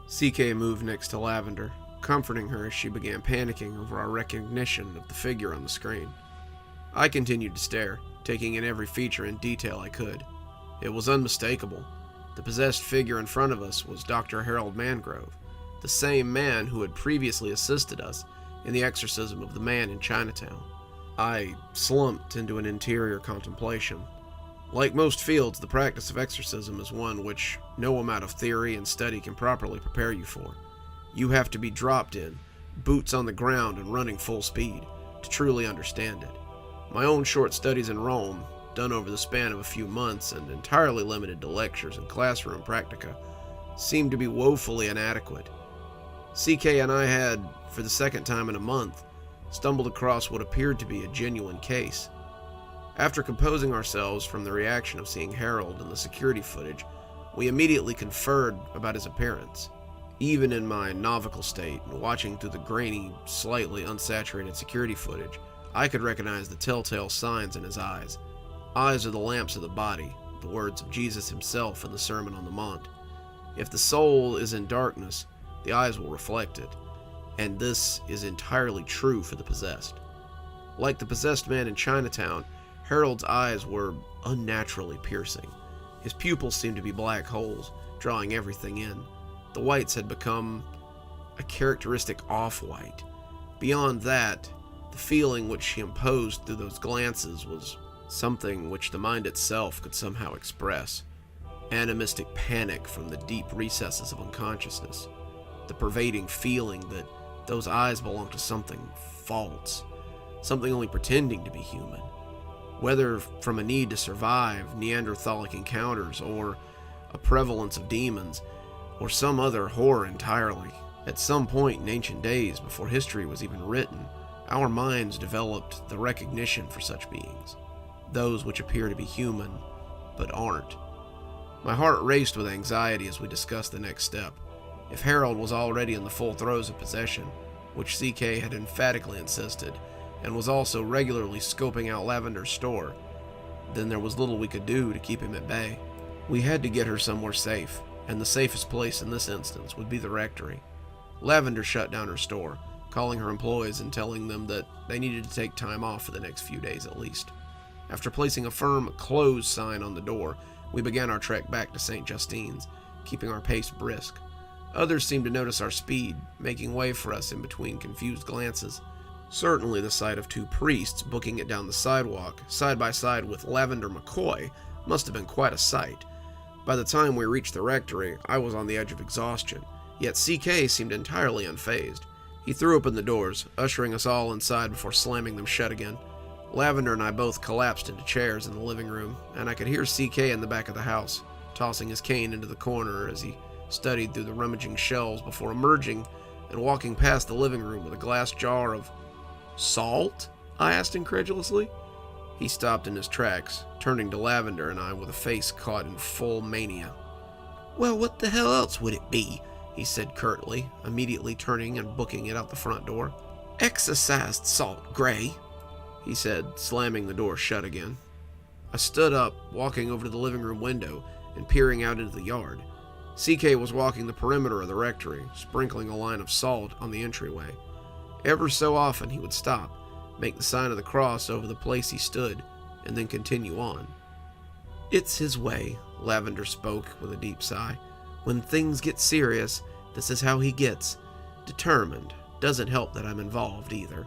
CK moved next to Lavender, comforting her as she began panicking over our recognition of the figure on the screen. I continued to stare, taking in every feature in detail I could. It was unmistakable. The possessed figure in front of us was Dr. Harold Mangrove, the same man who had previously assisted us in the exorcism of the man in Chinatown. I slumped into an interior contemplation. Like most fields, the practice of exorcism is one which no amount of theory and study can properly prepare you for. You have to be dropped in, boots on the ground and running full speed, to truly understand it. My own short studies in Rome, done over the span of a few months and entirely limited to lectures and classroom practica, seemed to be woefully inadequate. CK and I had, for the second time in a month, stumbled across what appeared to be a genuine case. After composing ourselves from the reaction of seeing Harold in the security footage, we immediately conferred about his appearance. Even in my nautical state and watching through the grainy, slightly unsaturated security footage, I could recognize the telltale signs in his eyes. Eyes are the lamps of the body, the words of Jesus himself in the Sermon on the Mount. If the soul is in darkness, the eyes will reflect it, and this is entirely true for the possessed. Like the possessed man in Chinatown, Harold's eyes were unnaturally piercing. His pupils seemed to be black holes, drawing everything in. The whites had become a characteristic off-white. Beyond that, the feeling which he imposed through those glances was something which the mind itself could somehow express. Animistic panic from the deep recesses of unconsciousness. The pervading feeling that those eyes belonged to something false, something only pretending to be human. Whether from a need to survive Neanderthalic encounters, or a prevalence of demons, or some other horror entirely. At some point in ancient days, before history was even written, our minds developed the recognition for such beings, those which appear to be human, but aren't. My heart raced with anxiety as we discussed the next step. If Harold was already in the full throes of possession, which CK had emphatically insisted, and was also regularly scoping out Lavender's store, then there was little we could do to keep him at bay. We had to get her somewhere safe, and the safest place in this instance would be the rectory. Lavender shut down her store, calling her employees and telling them that they needed to take time off for the next few days at least. After placing a firm "close" sign on the door, we began our trek back to St. Justine's, keeping our pace brisk. Others seemed to notice our speed, making way for us in between confused glances. Certainly the sight of two priests booking it down the sidewalk, side by side with Lavender McCoy, must have been quite a sight. By the time we reached the rectory, I was on the edge of exhaustion, yet CK seemed entirely unfazed. He threw open the doors, ushering us all inside before slamming them shut again. Lavender and I both collapsed into chairs in the living room, and I could hear CK in the back of the house, tossing his cane into the corner as he studied through the rummaging shelves before emerging and walking past the living room with a glass jar of "Salt?" I asked incredulously. He stopped in his tracks, turning to Lavender and I with a face caught in full mania. "Well, what the hell else would it be?" he said curtly, immediately turning and booking it out the front door. "Exorcised salt, Gray," he said, slamming the door shut again. I stood up, walking over to the living room window and peering out into the yard. CK was walking the perimeter of the rectory, sprinkling a line of salt on the entryway. Ever so often he would stop, make the sign of the cross over the place he stood, and then continue on. "It's his way," Lavender spoke with a deep sigh. "When things get serious, this is how he gets. Determined. Doesn't help that I'm involved either."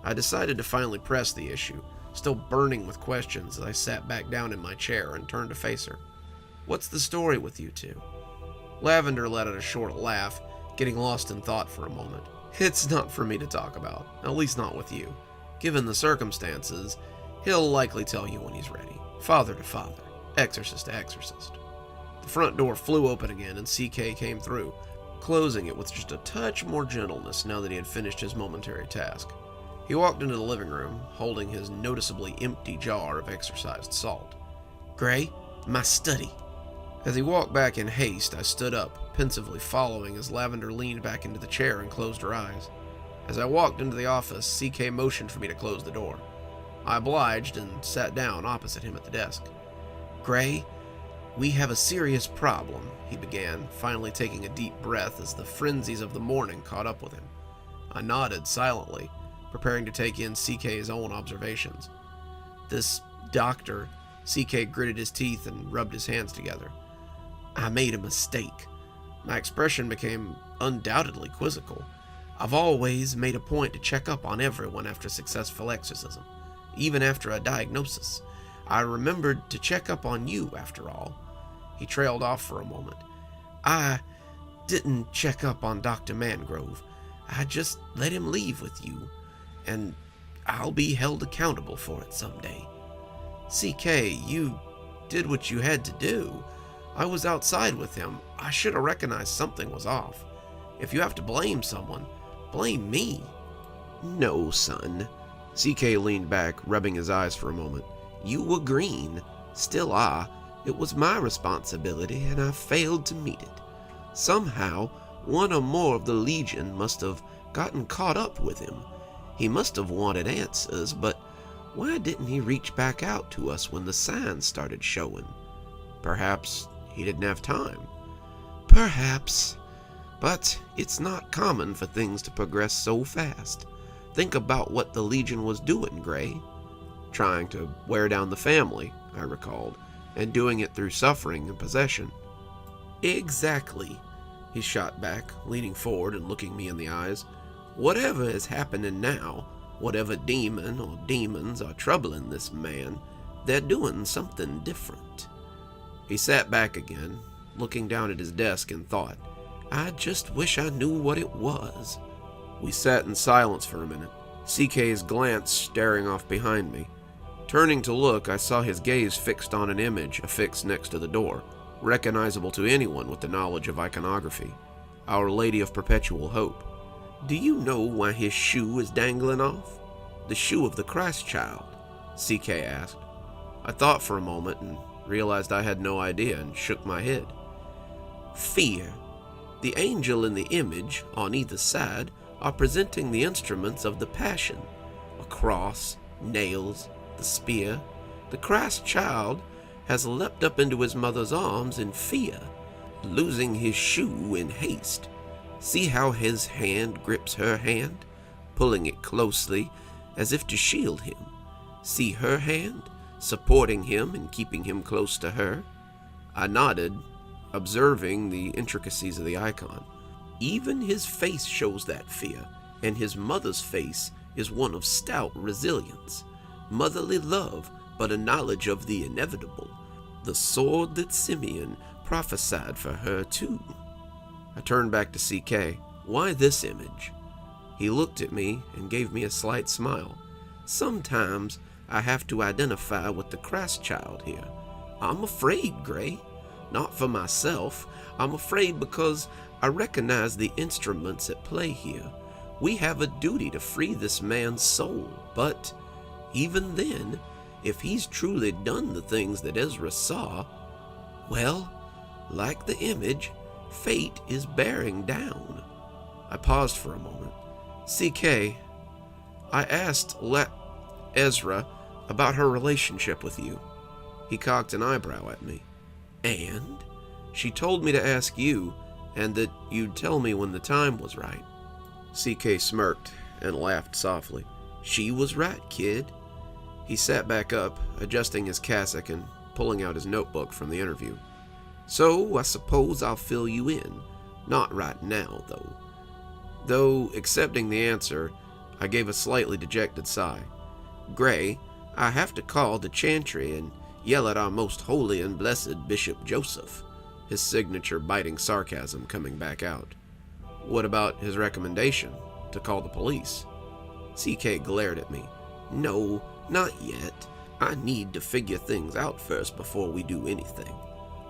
I decided to finally press the issue, still burning with questions as I sat back down in my chair and turned to face her. "What's the story with you two?" Lavender let out a short laugh, getting lost in thought for a moment. "It's not for me to talk about, at least not with you. Given the circumstances, he'll likely tell you when he's ready. Father to father, exorcist to exorcist." The front door flew open again and CK came through, closing it with just a touch more gentleness now that he had finished his momentary task. He walked into the living room, holding his noticeably empty jar of exorcised salt. "Gray, my study." As he walked back in haste, I stood up, pensively following as Lavender leaned back into the chair and closed her eyes. As I walked into the office, CK motioned for me to close the door. I obliged and sat down opposite him at the desk. "Gray, "We have a serious problem," he began, finally taking a deep breath as the frenzies of the morning caught up with him. I nodded silently, preparing to take in CK's own observations. "This doctor," CK gritted his teeth and rubbed his hands together. "I made a mistake." My expression became undoubtedly quizzical. "I've always made a point to check up on everyone after successful exorcism, even after a diagnosis. I remembered to check up on you, after all." He trailed off for a moment. "I didn't check up on Dr. Mangrove. I just let him leave with you, and I'll be held accountable for it someday." "CK, you did what you had to do. I was outside with him. I should have recognized something was off. If you have to blame someone, blame me." "No, son." CK leaned back, rubbing his eyes for a moment. "You were green. Still are. It was my responsibility, and I failed to meet it. Somehow, one or more of the Legion must have gotten caught up with him. He must have wanted answers, but why didn't he reach back out to us when the signs started showing? Perhaps he didn't have time." "Perhaps. But it's not common for things to progress so fast. Think about what the Legion was doing, Grey." "Trying to wear down the family," I recalled, "and doing it through suffering and possession." "Exactly," he shot back, leaning forward and looking me in the eyes. "Whatever is happening now, whatever demon or demons are troubling this man, they're doing something different." He sat back again, looking down at his desk in thought. "I just wish I knew what it was." We sat in silence for a minute, CK's glance staring off behind me. Turning to look, I saw his gaze fixed on an image affixed next to the door, recognizable to anyone with the knowledge of iconography. Our Lady of Perpetual Hope. "Do you know why his shoe is dangling off? The shoe of the Christ child?" CK asked. I thought for a moment and realized I had no idea and shook my head. "Fear. The angel and the image, on either side, are presenting the instruments of the Passion. A cross, nails, the spear. The Christ child has leapt up into his mother's arms in fear, losing his shoe in haste. See how his hand grips her hand, pulling it closely as if to shield him. See her hand, supporting him and keeping him close to her." I nodded, observing the intricacies of the icon. "Even his face shows that fear, and his mother's face is one of stout resilience. Motherly love, but a knowledge of the inevitable. The sword that Simeon prophesied for her too." I turned back to CK. "Why this image?" He looked at me and gave me a slight smile. "Sometimes I have to identify with the Christ child here. I'm afraid, Grey. Not for myself. I'm afraid because I recognize the instruments at play here. We have a duty to free this man's soul, but even then, if he's truly done the things that Ezra saw, well, like the image, fate is bearing down." I paused for a moment. "CK, I asked Ezra about her relationship with you." He cocked an eyebrow at me. "And?" "She told me to ask you, and that you'd tell me when the time was right." CK smirked and laughed softly. "She was right, kid." He sat back up, adjusting his cassock and pulling out his notebook from the interview. "So I suppose I'll fill you in. Not right now, though." Though accepting the answer, I gave a slightly dejected sigh. "Grey, I have to call the chantry and yell at our most holy and blessed Bishop Joseph," his signature biting sarcasm coming back out. "What about his recommendation, to call the police?" CK glared at me. "No, not yet. I need to figure things out first before we do anything.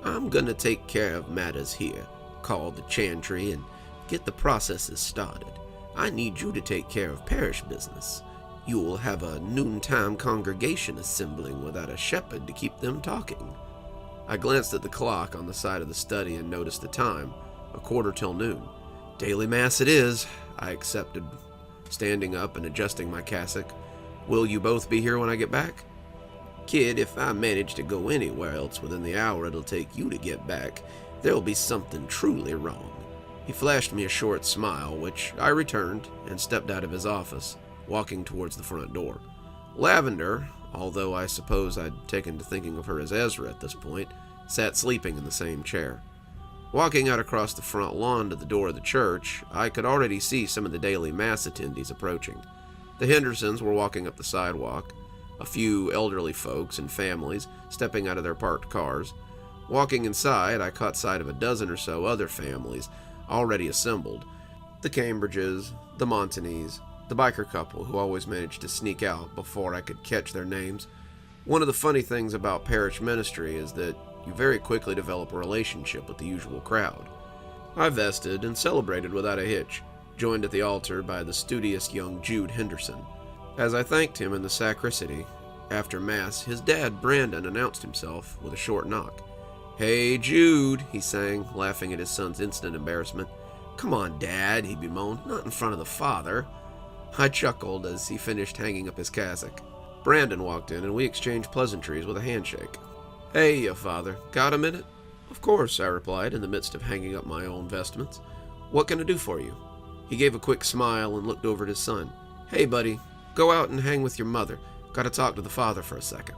I'm gonna take care of matters here, call the chantry, and get the processes started. I need you to take care of parish business. You'll have a noontime congregation assembling without a shepherd to keep them talking." I glanced at the clock on the side of the study and noticed the time, 1:15 noon. "Daily Mass it is," I accepted, standing up and adjusting my cassock. "Will you both be here when I get back?" Kid, if I manage to go anywhere else within the hour it'll take you to get back, there'll be something truly wrong. He flashed me a short smile, which I returned, and stepped out of his office, walking towards the front door. Lavender, although I suppose I'd taken to thinking of her as Ezra at this point, sat sleeping in the same chair. Walking out across the front lawn to the door of the church, I could already see some of the daily mass attendees approaching. The Hendersons were walking up the sidewalk, a few elderly folks and families stepping out of their parked cars. Walking inside, I caught sight of a dozen or so other families already assembled. The Cambridges, the Montagnys, the biker couple who always managed to sneak out before I could catch their names. One of the funny things about parish ministry is that you very quickly develop a relationship with the usual crowd. I vested and celebrated without a hitch, joined at the altar by the studious young Jude Henderson. As I thanked him in the sacristy, after Mass, his dad, Brandon, announced himself with a short knock. "Hey, Jude," he sang, laughing at his son's instant embarrassment. "Come on, Dad," he bemoaned, "not in front of the father." I chuckled as he finished hanging up his cassock. Brandon walked in, and we exchanged pleasantries with a handshake. "Hey, ya, Father, got a minute?" "Of course," I replied, in the midst of hanging up my own vestments. "What can I do for you?" He gave a quick smile and looked over at his son. "Hey, buddy, go out and hang with your mother. Gotta talk to the father for a second."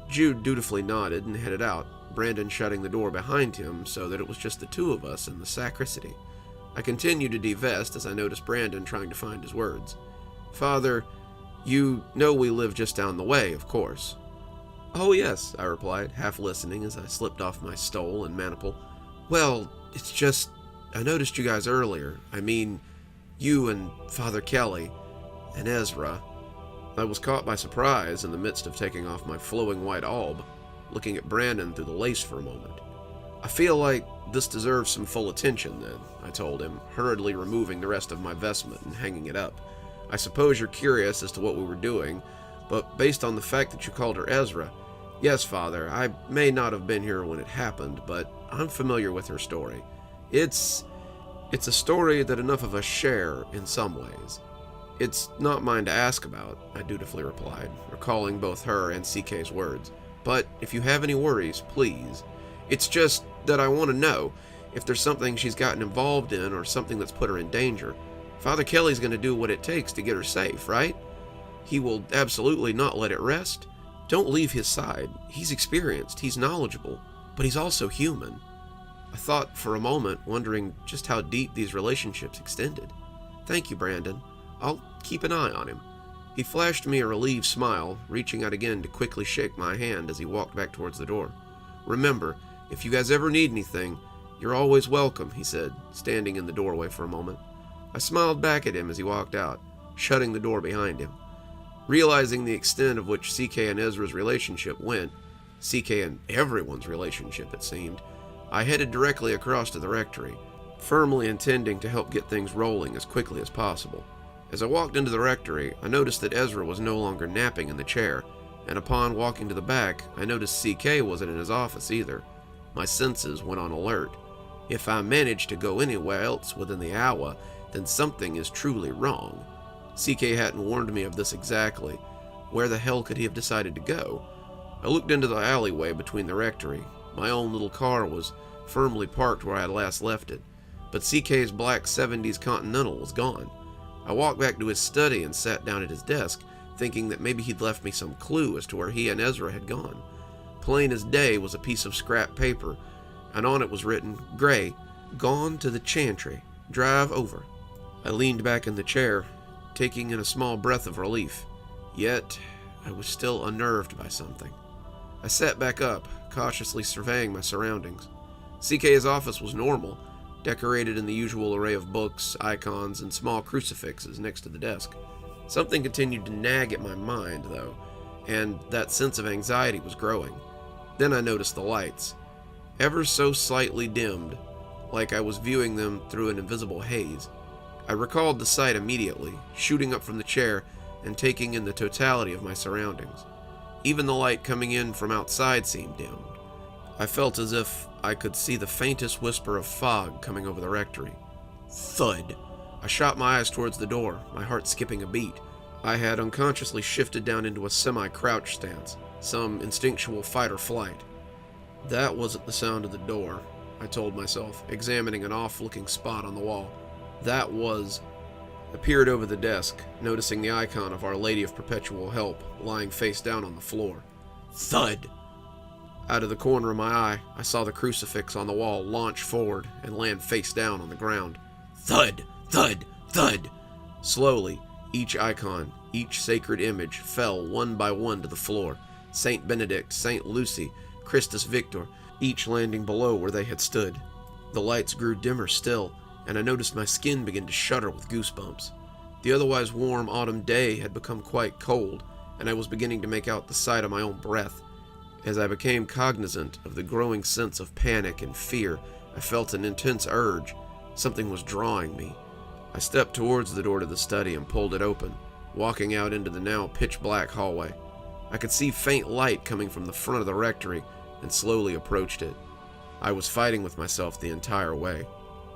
Jude dutifully nodded and headed out, Brandon shutting the door behind him so that it was just the two of us in the sacristy. I continued to divest as I noticed Brandon trying to find his words. "Father, you know we live just down the way, of course." "Oh, yes," I replied, half listening as I slipped off my stole and maniple. "Well, it's just, I noticed you guys earlier. I mean, you and Father Kelly and Ezra." I was caught by surprise in the midst of taking off my flowing white alb, looking at Brandon through the lace for a moment. "I feel like this deserves some full attention, then," I told him, hurriedly removing the rest of my vestment and hanging it up. "I suppose you're curious as to what we were doing, but based on the fact that you called her Ezra, yes, Father, I may not have been here when it happened, but I'm familiar with her story. It's a story that enough of us share in some ways." "It's not mine to ask about," I dutifully replied, recalling both her and CK's words. "But if you have any worries, please. It's just that I want to know if there's something she's gotten involved in or something that's put her in danger. Father Kelly's going to do what it takes to get her safe, right? He will absolutely not let it rest. Don't leave his side. He's experienced, he's knowledgeable, but he's also human." I thought for a moment, wondering just how deep these relationships extended. "Thank you, Brandon. I'll keep an eye on him." He flashed me a relieved smile, reaching out again to quickly shake my hand as he walked back towards the door. "Remember, if you guys ever need anything, you're always welcome," he said, standing in the doorway for a moment. I smiled back at him as he walked out, shutting the door behind him. Realizing the extent of which CK and Ezra's relationship went, CK and everyone's relationship it seemed, I headed directly across to the rectory, firmly intending to help get things rolling as quickly as possible. As I walked into the rectory, I noticed that Ezra was no longer napping in the chair, and upon walking to the back, I noticed CK wasn't in his office either. My senses went on alert. If I manage to go anywhere else within the hour, then something is truly wrong. CK hadn't warned me of this exactly. Where the hell could he have decided to go? I looked into the alleyway between the rectory. My own little car was firmly parked where I had last left it, but CK's black 70s Continental was gone. I walked back to his study and sat down at his desk, thinking that maybe he'd left me some clue as to where he and Ezra had gone. Plain as day was a piece of scrap paper, and on it was written, "Gray, gone to the chantry. Drive over." I leaned back in the chair, taking in a small breath of relief. Yet, I was still unnerved by something. I sat back up, cautiously surveying my surroundings. CK's office was normal, decorated in the usual array of books, icons, and small crucifixes next to the desk. Something continued to nag at my mind, though, and that sense of anxiety was growing. Then I noticed the lights, ever so slightly dimmed, like I was viewing them through an invisible haze. I recalled the sight immediately, shooting up from the chair and taking in the totality of my surroundings. Even the light coming in from outside seemed dimmed. I felt as if I could see the faintest whisper of fog coming over the rectory. Thud! I shot my eyes towards the door, my heart skipping a beat. I had unconsciously shifted down into a semi-crouch stance. some instinctual fight or flight. That wasn't the sound of the door, I told myself, examining an off-looking spot on the wall. That was... I peered over the desk, noticing the icon of Our Lady of Perpetual Help lying face down on the floor. Thud! Out of the corner of my eye, I saw the crucifix on the wall launch forward and land face down on the ground. Thud! Thud! Thud! Slowly, each icon, each sacred image fell one by one to the floor. Saint Benedict, Saint Lucy, Christus Victor, each landing below where they had stood. The lights grew dimmer still, and I noticed my skin begin to shudder with goosebumps. The otherwise warm autumn day had become quite cold, and I was beginning to make out the sight of my own breath. As I became cognizant of the growing sense of panic and fear, I felt an intense urge. Something was drawing me. I stepped towards the door to the study and pulled it open, walking out into the now pitch-black hallway. I could see faint light coming from the front of the rectory and slowly approached it. I was fighting with myself the entire way.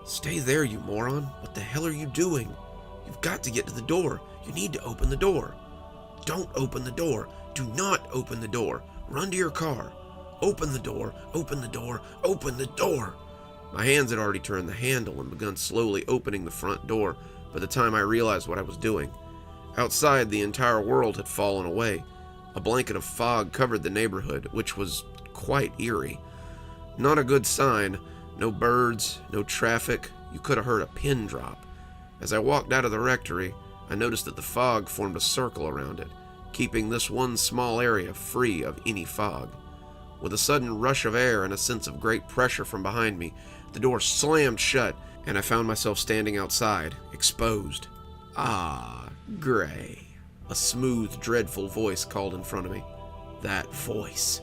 Stay there, you moron. What the hell are you doing? You've got to get to the door. You need to open the door. Don't open the door. Do not open the door. Run to your car. Open the door. Open the door. Open the door. My hands had already turned the handle and begun slowly opening the front door by the time I realized what I was doing. Outside, the entire world had fallen away. A blanket of fog covered the neighborhood, which was quite eerie. Not a good sign. No birds, no traffic. You could have heard a pin drop. As I walked out of the rectory, I noticed that the fog formed a circle around it, keeping this one small area free of any fog. With a sudden rush of air and a sense of great pressure from behind me, the door slammed shut, and I found myself standing outside, exposed. Ah, Gray. A smooth, dreadful voice called in front of me. That voice.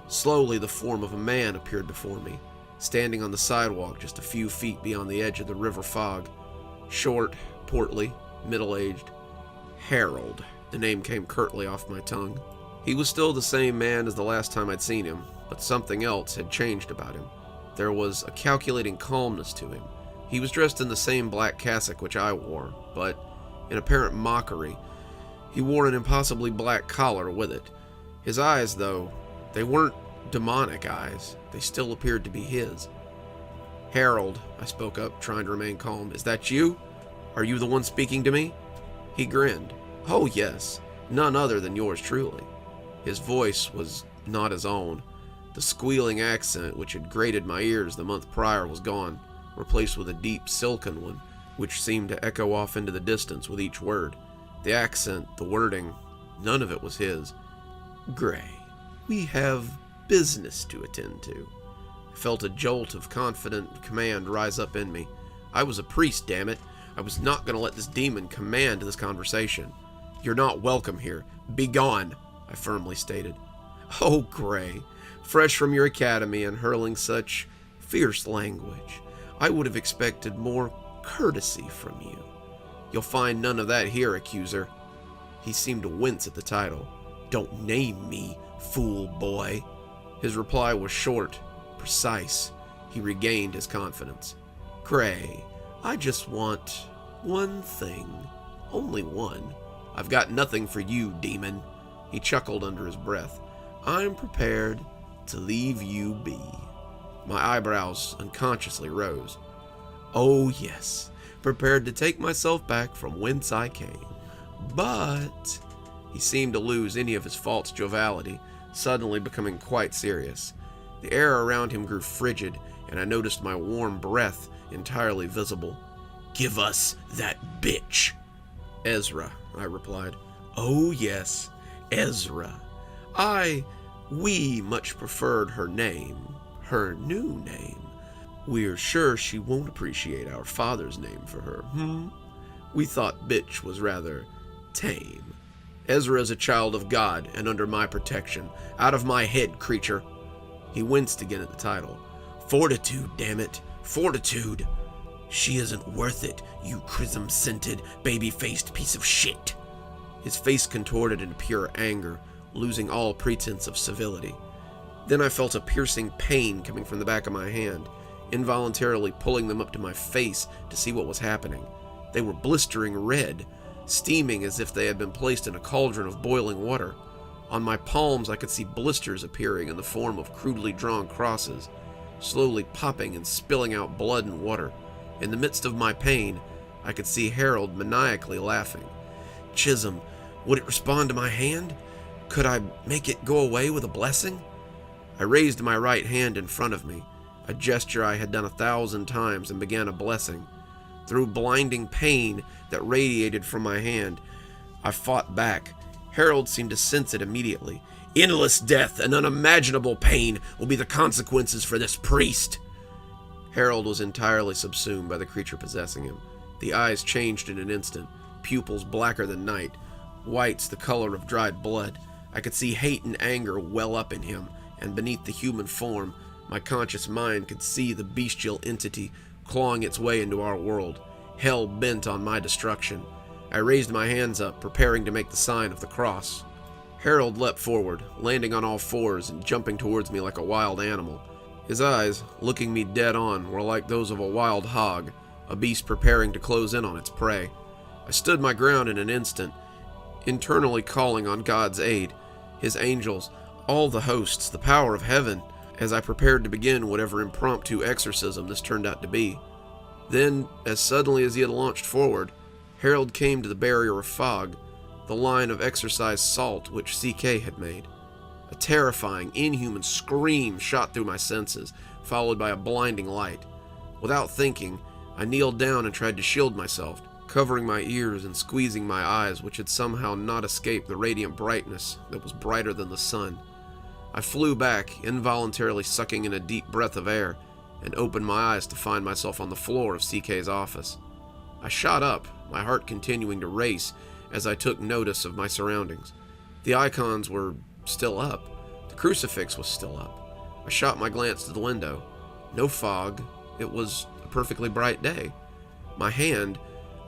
Slowly, the form of a man appeared before me, standing on the sidewalk just a few feet beyond the edge of the river fog. Short, portly, middle-aged. Harold. The name came curtly off my tongue. He was still the same man as the last time I'd seen him, but something else had changed about him. There was a calculating calmness to him. He was dressed in the same black cassock which I wore, but, in apparent mockery, he wore an impossibly black collar with it. His eyes, though, they weren't demonic eyes. They still appeared to be his. Harold, I spoke up, trying to remain calm. Is that you? Are you the one speaking to me? He grinned. Oh, yes. None other than yours truly. His voice was not his own. The squealing accent which had grated my ears the month prior was gone, replaced with a deep, silken one, which seemed to echo off into the distance with each word. The accent, the wording, none of it was his. Gray, we have business to attend to. I felt a jolt of confident command rise up in me. I was a priest, damn it. I was not going to let this demon command this conversation. You're not welcome here. Be gone, I firmly stated. Oh, Gray, fresh from your academy and hurling such fierce language, I would have expected more courtesy from you. You'll find none of that here, accuser. He seemed to wince at the title. Don't name me, fool boy. His reply was short, precise. He regained his confidence. Gray, I just want one thing. Only one. I've got nothing for you, demon. He chuckled under his breath. I'm prepared to leave you be. My eyebrows unconsciously rose. Oh, yes, prepared to take myself back from whence I came. But... He seemed to lose any of his false joviality, suddenly becoming quite serious. The air around him grew frigid, and I noticed my warm breath entirely visible. Give us that bitch. Ezra, I replied. Oh, yes, Ezra. We much preferred her name, her new name. We're sure she won't appreciate our father's name for her, We thought bitch was rather tame. Ezra is a child of God and under my protection. Out of my head, creature. He winced again at the title. Fortitude, damn it. Fortitude. She isn't worth it, you chrism-scented, baby-faced piece of shit. His face contorted in pure anger, losing all pretense of civility. Then I felt a piercing pain coming from the back of my hand, involuntarily pulling them up to my face to see what was happening. They were blistering red, steaming as if they had been placed in a cauldron of boiling water. On my palms, I could see blisters appearing in the form of crudely drawn crosses, slowly popping and spilling out blood and water. In the midst of my pain, I could see Harold maniacally laughing. Chisholm, would it respond to my hand? Could I make it go away with a blessing? I raised my right hand in front of me, a gesture I had done 1,000 times, and began a blessing. Through blinding pain that radiated from my hand, I fought back. Harold seemed to sense it immediately. Endless death and unimaginable pain will be the consequences for this priest. Harold was entirely subsumed by the creature possessing him. The eyes changed in an instant, pupils blacker than night, whites the color of dried blood. I could see hate and anger well up in him, and beneath the human form, my conscious mind could see the bestial entity clawing its way into our world, hell bent on my destruction. I raised my hands up, preparing to make the sign of the cross. Harold leapt forward, landing on all fours and jumping towards me like a wild animal. His eyes, looking me dead on, were like those of a wild hog, a beast preparing to close in on its prey. I stood my ground in an instant, internally calling on God's aid, his angels, all the hosts, the power of heaven, as I prepared to begin whatever impromptu exorcism this turned out to be. Then, as suddenly as he had launched forward, Harold came to the barrier of fog, the line of exorcised salt which CK had made. A terrifying, inhuman scream shot through my senses, followed by a blinding light. Without thinking, I kneeled down and tried to shield myself, covering my ears and squeezing my eyes, which had somehow not escaped the radiant brightness that was brighter than the sun. I flew back, involuntarily sucking in a deep breath of air, and opened my eyes to find myself on the floor of CK's office. I shot up, my heart continuing to race as I took notice of my surroundings. The icons were still up. The crucifix was still up. I shot my glance to the window. No fog. It was a perfectly bright day. My hand,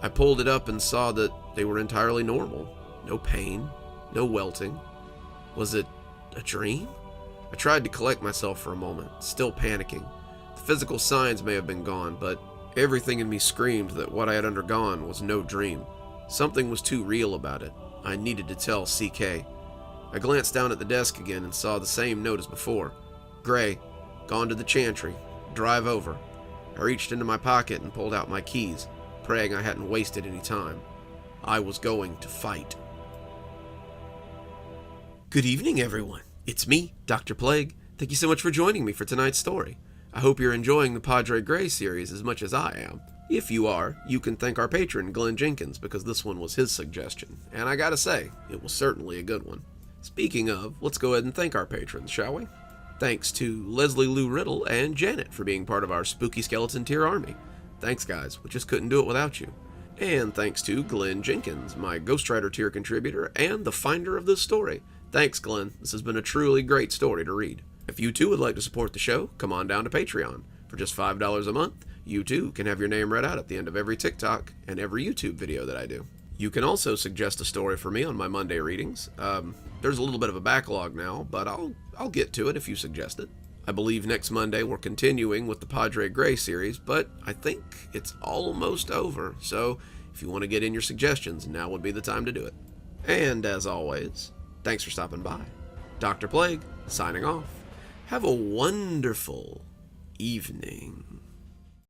I pulled it up and saw that they were entirely normal. No pain. No welting. Was it a dream? I tried to collect myself for a moment, still panicking. The physical signs may have been gone, but everything in me screamed that what I had undergone was no dream. Something was too real about it. I needed to tell CK. I glanced down at the desk again and saw the same note as before. Gray, gone to the chantry. Drive over. I reached into my pocket and pulled out my keys, praying I hadn't wasted any time. I was going to fight. Good evening, everyone. It's me, Dr. Plague. Thank you so much for joining me for tonight's story. I hope you're enjoying the PadreGrey series as much as I am. If you are, you can thank our patron, Glenn Jenkins, because this one was his suggestion. And I gotta say, it was certainly a good one. Speaking of, let's go ahead and thank our patrons, shall we? Thanks to Leslie Lou Riddle and Janet for being part of our Spooky Skeleton tier army. Thanks, guys. We just couldn't do it without you. And thanks to Glenn Jenkins, my Ghostwriter tier contributor and the finder of this story. Thanks, Glenn. This has been a truly great story to read. If you too would like to support the show, come on down to Patreon. For just $5 a month, you too can have your name read out at the end of every TikTok and every YouTube video that I do. You can also suggest a story for me on my Monday readings. There's a little bit of a backlog now, but I'll get to it if you suggest it. I believe next Monday we're continuing with the PadreGrey series, but I think it's almost over, so if you want to get in your suggestions, now would be the time to do it. And as always, thanks for stopping by. Dr. Plague, signing off. Have a wonderful evening.